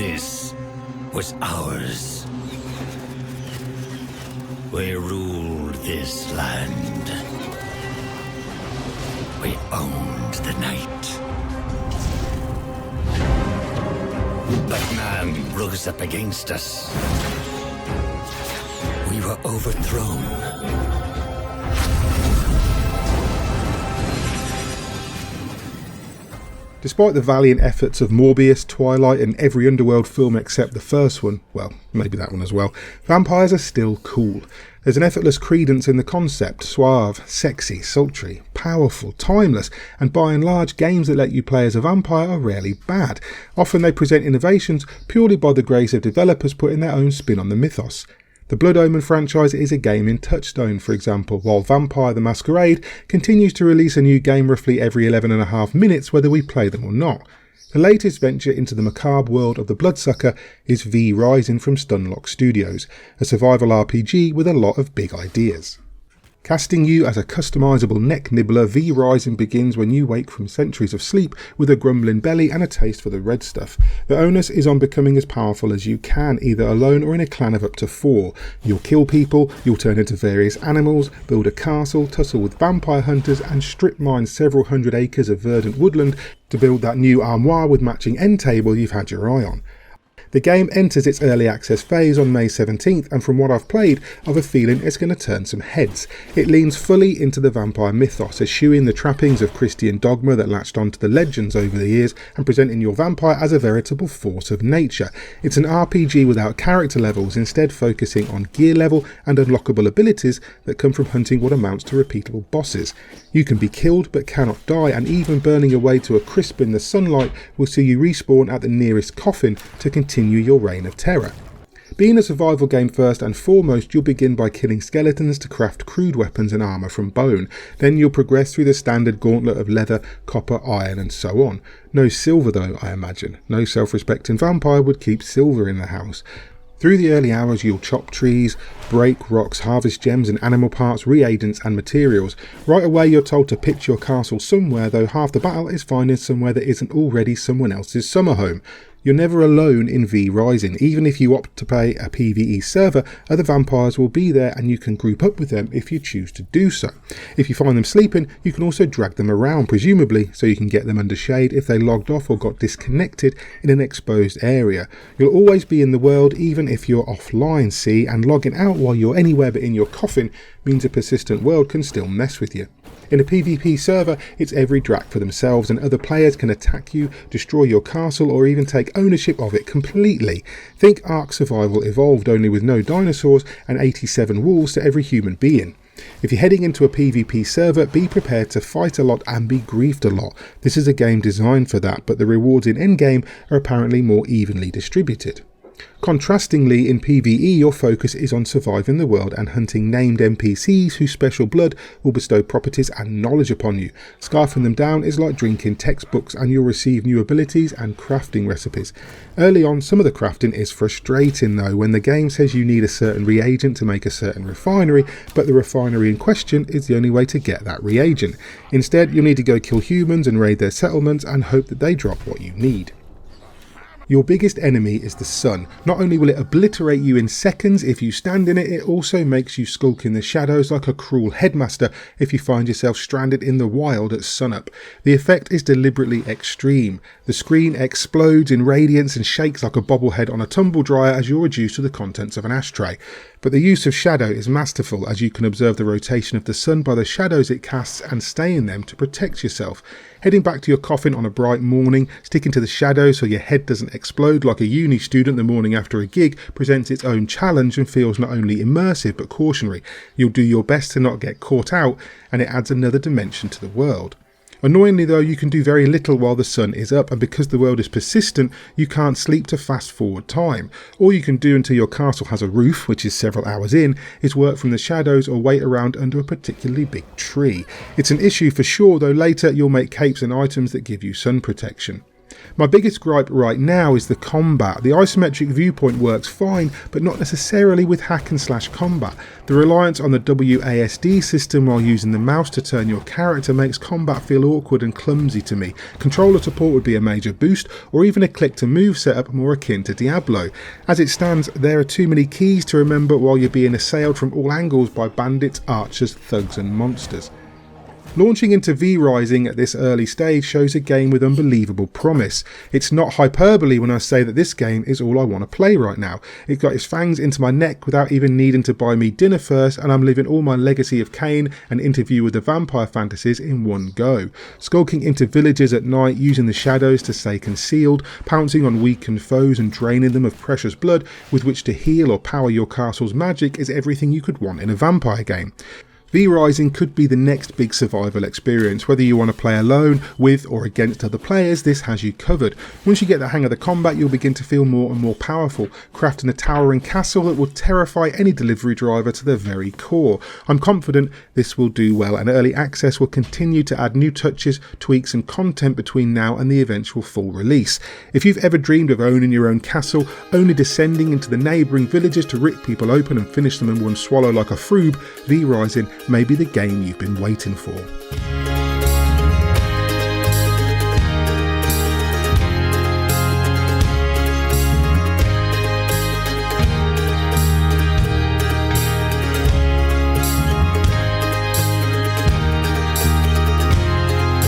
This was ours. We ruled this land. We owned the night. But man rose up against us. We were overthrown. Despite the valiant efforts of Morbius, Twilight and every Underworld film except the first one, well, maybe that one as well, vampires are still cool. There's an effortless credence in the concept, suave, sexy, sultry, powerful, timeless, and by and large games that let you play as a vampire are rarely bad. Often they present innovations purely by the grace of developers putting their own spin on the mythos. The Blood Omen franchise is a game in Touchstone, for example, while Vampire the Masquerade continues to release a new game roughly every 11.5 minutes whether we play them or not. The latest venture into the macabre world of the Bloodsucker is V Rising from Stunlock Studios, a survival RPG with a lot of big ideas. Casting you as a customisable neck nibbler, V Rising begins when you wake from centuries of sleep with a grumbling belly and a taste for the red stuff. The onus is on becoming as powerful as you can, either alone or in a clan of up to 4. You'll kill people, you'll turn into various animals, build a castle, tussle with vampire hunters and strip mine several hundred acres of verdant woodland to build that new armoire with matching end table you've had your eye on. The game enters its early access phase on May 17th, and from what I've played, I've a feeling it's going to turn some heads. It leans fully into the vampire mythos, eschewing the trappings of Christian dogma that latched onto the legends over the years and presenting your vampire as a veritable force of nature. It's an RPG without character levels, instead focusing on gear level and unlockable abilities that come from hunting what amounts to repeatable bosses. You can be killed but cannot die, and even burning away to a crisp in the sunlight will see you respawn at the nearest coffin to continue your reign of terror. Being a survival game first and foremost, you'll begin by killing skeletons to craft crude weapons and armour from bone. Then you'll progress through the standard gauntlet of leather, copper, iron and so on. No silver though, I imagine. No self-respecting vampire would keep silver in the house. Through the early hours you'll chop trees, break rocks, harvest gems and animal parts, reagents and materials. Right away you're told to pitch your castle somewhere, though half the battle is finding somewhere that isn't already someone else's summer home. You're never alone in V Rising. Even if you opt to pay a PvE server, other vampires will be there and you can group up with them if you choose to do so. If you find them sleeping, you can also drag them around, presumably so you can get them under shade if they logged off or got disconnected in an exposed area. You'll always be in the world even if you're offline, see, and logging out while you're anywhere but in your coffin means a persistent world can still mess with you. In a PvP server, it's every Drac for themselves and other players can attack you, destroy your castle or even take ownership of it completely. Think Ark Survival Evolved, only with no dinosaurs and 87 wolves to every human being. If you're heading into a PvP server, be prepared to fight a lot and be griefed a lot. This is a game designed for that, but the rewards in endgame are apparently more evenly distributed. Contrastingly, in PvE your focus is on surviving the world and hunting named NPCs whose special blood will bestow properties and knowledge upon you. Scarfing them down is like drinking textbooks and you'll receive new abilities and crafting recipes. Early on some of the crafting is frustrating though, when the game says you need a certain reagent to make a certain refinery, but the refinery in question is the only way to get that reagent. Instead you'll need to go kill humans and raid their settlements and hope that they drop what you need. Your biggest enemy is the sun. Not only will it obliterate you in seconds if you stand in it, it also makes you skulk in the shadows like a cruel headmaster if you find yourself stranded in the wild at sunup. The effect is deliberately extreme. The screen explodes in radiance and shakes like a bobblehead on a tumble dryer as you're reduced to the contents of an ashtray. But the use of shadow is masterful, as you can observe the rotation of the sun by the shadows it casts and stay in them to protect yourself. Heading back to your coffin on a bright morning, sticking to the shadows so your head doesn't explode like a uni student the morning after a gig presents its own challenge and feels not only immersive but cautionary. You'll do your best to not get caught out, and it adds another dimension to the world. Annoyingly though, you can do very little while the sun is up, and because the world is persistent, you can't sleep to fast forward time. All you can do until your castle has a roof, which is several hours in, is work from the shadows or wait around under a particularly big tree. It's an issue for sure, though later you'll make capes and items that give you sun protection. My biggest gripe right now is the combat. The isometric viewpoint works fine, but not necessarily with hack and slash combat. The reliance on the WASD system while using the mouse to turn your character makes combat feel awkward and clumsy to me. Controller support would be a major boost, or even a click to move setup more akin to Diablo. As it stands, there are too many keys to remember while you're being assailed from all angles by bandits, archers, thugs and monsters. Launching into V-Rising at this early stage shows a game with unbelievable promise. It's not hyperbole when I say that this game is all I want to play right now. It got its fangs into my neck without even needing to buy me dinner first, and I'm living all my legacy of Kain and Interview with the Vampire fantasies in one go. Skulking into villages at night using the shadows to stay concealed, pouncing on weakened foes and draining them of precious blood with which to heal or power your castle's magic is everything you could want in a vampire game. V-Rising could be the next big survival experience. Whether you want to play alone, with or against other players, this has you covered. Once you get the hang of the combat, you'll begin to feel more and more powerful, crafting a towering castle that will terrify any delivery driver to their very core. I'm confident this will do well, and early access will continue to add new touches, tweaks and content between now and the eventual full release. If you've ever dreamed of owning your own castle, only descending into the neighbouring villages to rip people open and finish them in one swallow like a froob, V-Rising may be the game you've been waiting for.